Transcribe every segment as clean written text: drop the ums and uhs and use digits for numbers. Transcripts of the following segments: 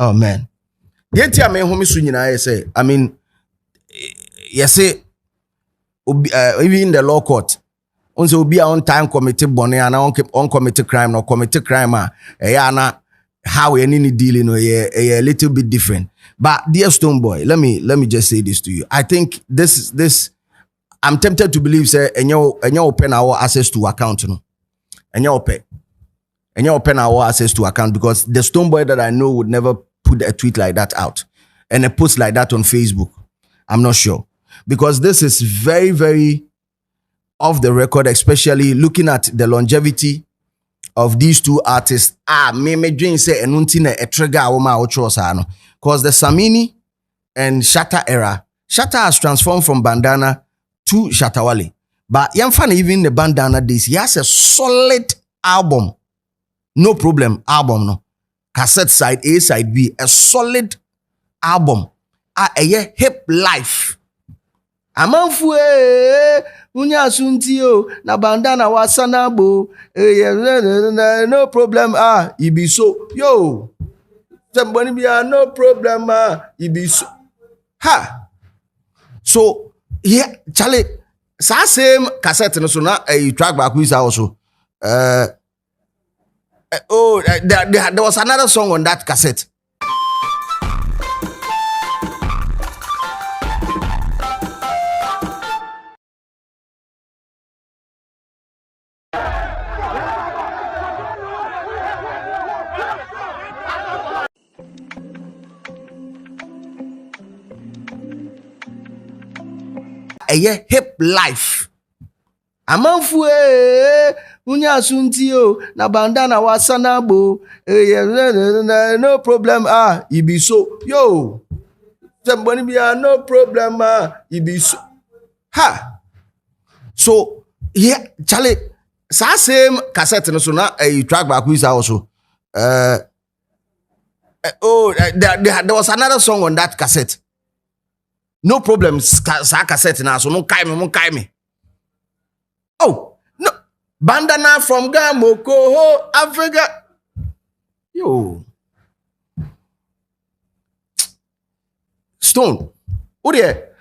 Oh man. The entire me home soon I say. I mean, yes, say even in the law court, once be on time committed bonnet and on committed crime or committed crime, how any dealing a little bit different. But dear Stoneboy, let me just say this to you. I think this I'm tempted to believe say and you open our access to account no. And you open our access to account because the Stoneboy that I know would never put a tweet like that out and a post like that on Facebook. I'm not sure. Because this is very, very off the record, especially looking at the longevity of these two artists. Me dream say enunti a trigger woma ocho because the Samini and Shatta era, Shatta has transformed from bandana to Shatta Wale. But Yamfan even the bandana days, he has a solid album. No problem, album no. Cassette side A, side B, a solid album. A hip life. Amanfu unya suntio na bandana wasanabo no problem ibi so yo somebody be no problem ibi so ha so yeah Charlie sa same cassette no so na a track back is also there was another song on that cassette. A hip life. Amanfu unya suntio na bandana wasanabo no problem ibi so yo somebody be no problem ibi so ha so yeah Charlie sa same cassette no so na a track back is also there was another song on that cassette. No problem, sa cassette na so no kai me. Oh, no. Bandana from Gamoko, Africa. Yo. Stone. Oh there.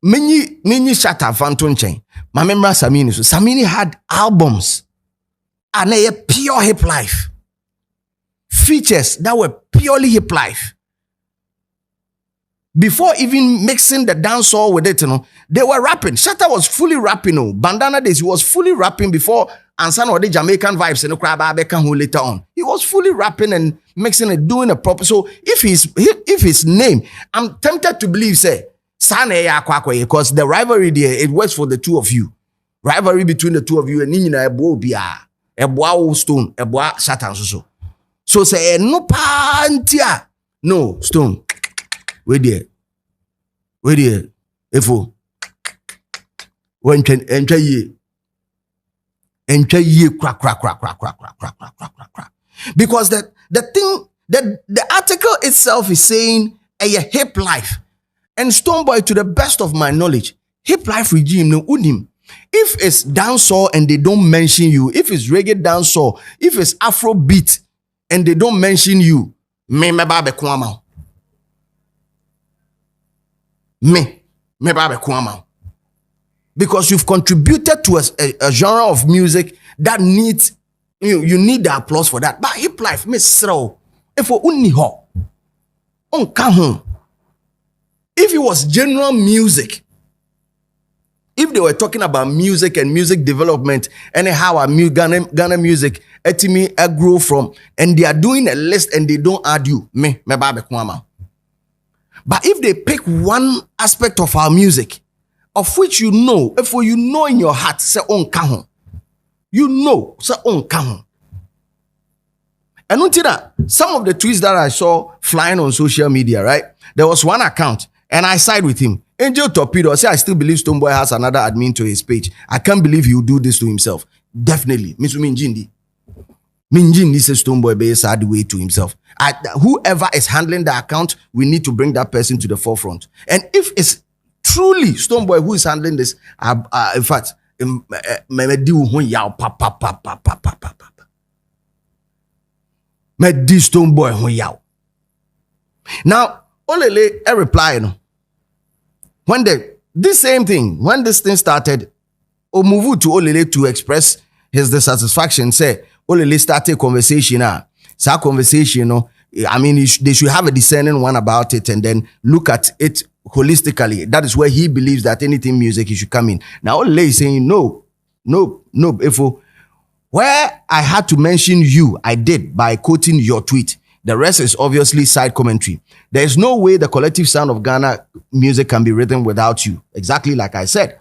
Many Shatta Phantom chain. My member Samini. So Samini had albums. And a pure hip life. Features that were purely hip life. Before even mixing the dancehall with it, they were rapping. Shatta was fully rapping. Bandana days, he was fully rapping before Ansan or the Jamaican vibes and the later on. He was fully rapping and mixing it, doing a proper. So if his name, I'm tempted to believe, say, because the rivalry there, it works for the two of you. Rivalry between the two of you and Nina Eboa Stone, Eboa Shatta so. So say no pantia. No, Stone. Wait there. Efo. When enter ye crack. Because the thing that the article itself is saying a hip life. And Stoneboy, to the best of my knowledge, hip life regime no unim. If it's dancehall and they don't mention you, if it's reggae dancehall, if it's Afro beat and they don't mention you, me babe kwama. Because you've contributed to a genre of music that needs you need the applause for that. But hip life, Miss Sro, if it was general music, if they were talking about music and music development, anyhow, Ghana music, etimi grow from, and they are doing a list and they don't add you, me babe kwama. But if they pick one aspect of our music, of which you know, if you know in your heart, say on kahon, you know, say on kahon. And until that, some of the tweets that I saw flying on social media, right? There was one account, and I side with him. Angel Torpedo, I say I still believe Stoneboy has another admin to his page. I can't believe he will do this to himself. Definitely, Mitsumi Njindi. Minjin says Stoneboy be sad way to himself. Whoever is handling the account, we need to bring that person to the forefront. And if it's truly Stoneboy who is handling this, in fact, Stoneboy Now, Olele a reply no. When this same thing, when this thing started, Omuvu to Olele to express his dissatisfaction, say Olele started a conversation. Sa conversation, no, I mean, they should have a discerning one about it and then look at it holistically. That is where he believes that anything music, he should come in. Now, Olele is saying, no. If where I had to mention you, I did by quoting your tweet. The rest is obviously side commentary. There is no way the collective sound of Ghana music can be written without you. Exactly like I said.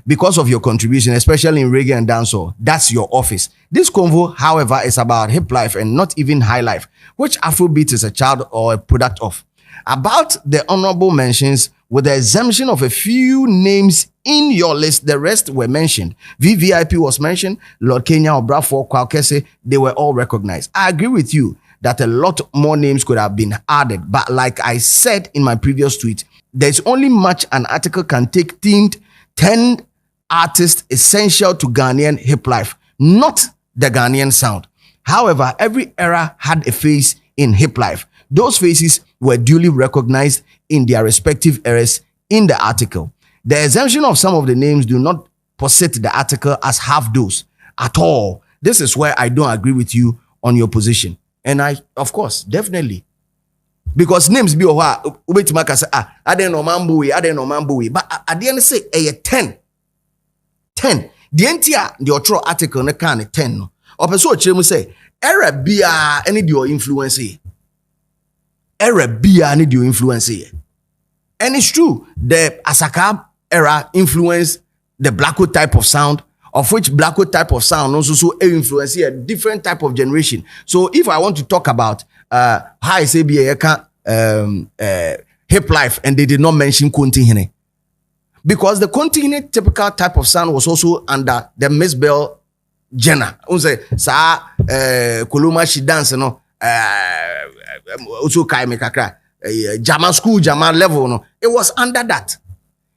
Because of your contribution, especially in reggae and dancehall, that's your office. This convo, however, is about hip life and not even high life, which Afrobeat is a child or a product of. About the honorable mentions, with the exemption of a few names in your list, the rest were mentioned. VVIP was mentioned, Lord Kenya, Obrafour, Kwakese, they were all recognized. I agree with you that a lot more names could have been added, but like I said in my previous tweet, there's only much an article can take themed 10 artists essential to Ghanaian hip life, not the Ghanaian sound. However, every era had a face in hip life. Those faces were duly recognized in their respective eras in the article. The exemption of some of the names do not posit the article as half those at all. This is where I don't agree with you on your position. And I, of course, definitely. Because names be oha, ubetimaka say, I don't know Mambuwe. But at the end say, 10. 10. The entire the otro article ne can 10 no. Opeso chemu say, era bia any your influence. Era bia any your influence. And it's true, the Asaka era influenced the Blacko type of sound, of which Blacko type of sound also influence a different type of generation. So if I want to talk about how I say be hip life, and they did not mention Konti, because the Konti typical type of sound was also under the Miss Bell genre. Unse sa Koloma she dance no also kai me kakra Jama school Jama level no, it was under that.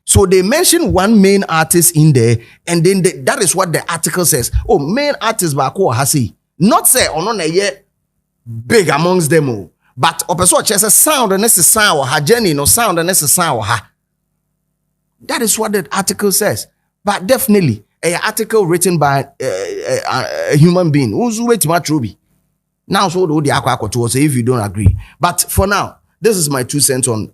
So they mentioned one main artist in there, and then that is what the article says. Oh, main artist Bako Hasi. Not say or not yet big amongst them all. But opeso chese sound and this sound or ha journey no sound and this sound or ha. That is what the article says. But definitely an article written by a human being who's way too much ruby. Now so the aqua to say if you don't agree. But for now, this is my 2 cents on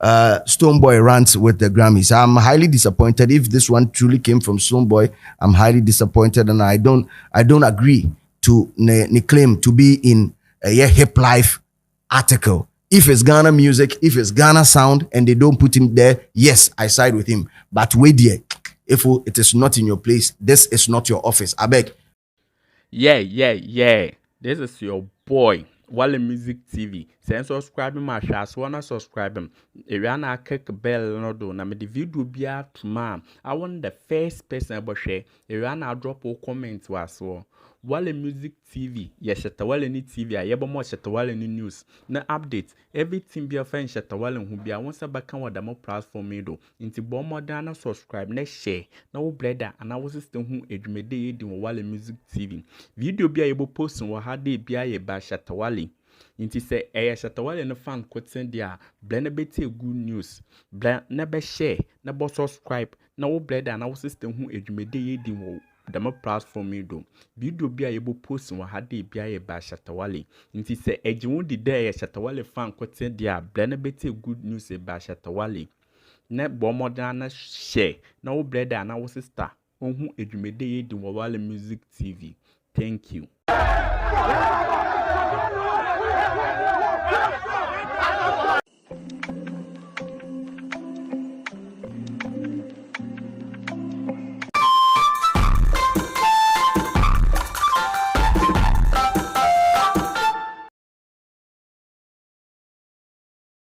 Stonebowy rants with the Grammys. I'm highly disappointed. If this one truly came from Stonebowy, I'm highly disappointed, and I don't agree to the claim to be in a hip life article. If it's Ghana music, if it's Ghana sound, and they don't put him there, yes, I side with him. But wait there, if it is not in your place, this is not your office. I beg. Yeah. This is your boy, Wale Music TV. Send subscribe my show. So wanna subscribe him. If you wanna click bell no do. Na me the video be out tomorrow. I want the first person to share. If you wanna drop a comment was so. Wale Music TV. Yes, Shatta Wale ni TV. I have more Shatta Wale ni news. Na update. Everything be a friend Shatta Wale who be a once a back on the more platform me do. Into bomb more than subscribe. Next share. No brother and our system who edumede in Wale Music TV. Video be able post on what had they be a by Shatta Wale. Inti say Shatta Wale no fan quoting there. Blend bete good news. Blend never share. Never subscribe. No brother and our system who edumede in the more platform me do. Video be able post on what had they be a by Shatta Wale. Inti say won't the day Shatta Wale fan quoting there. Blend bete good news by Shatta Wale. Ne bomb than share. No brother and our sister. Who edumede in Wale Music TV. Thank you.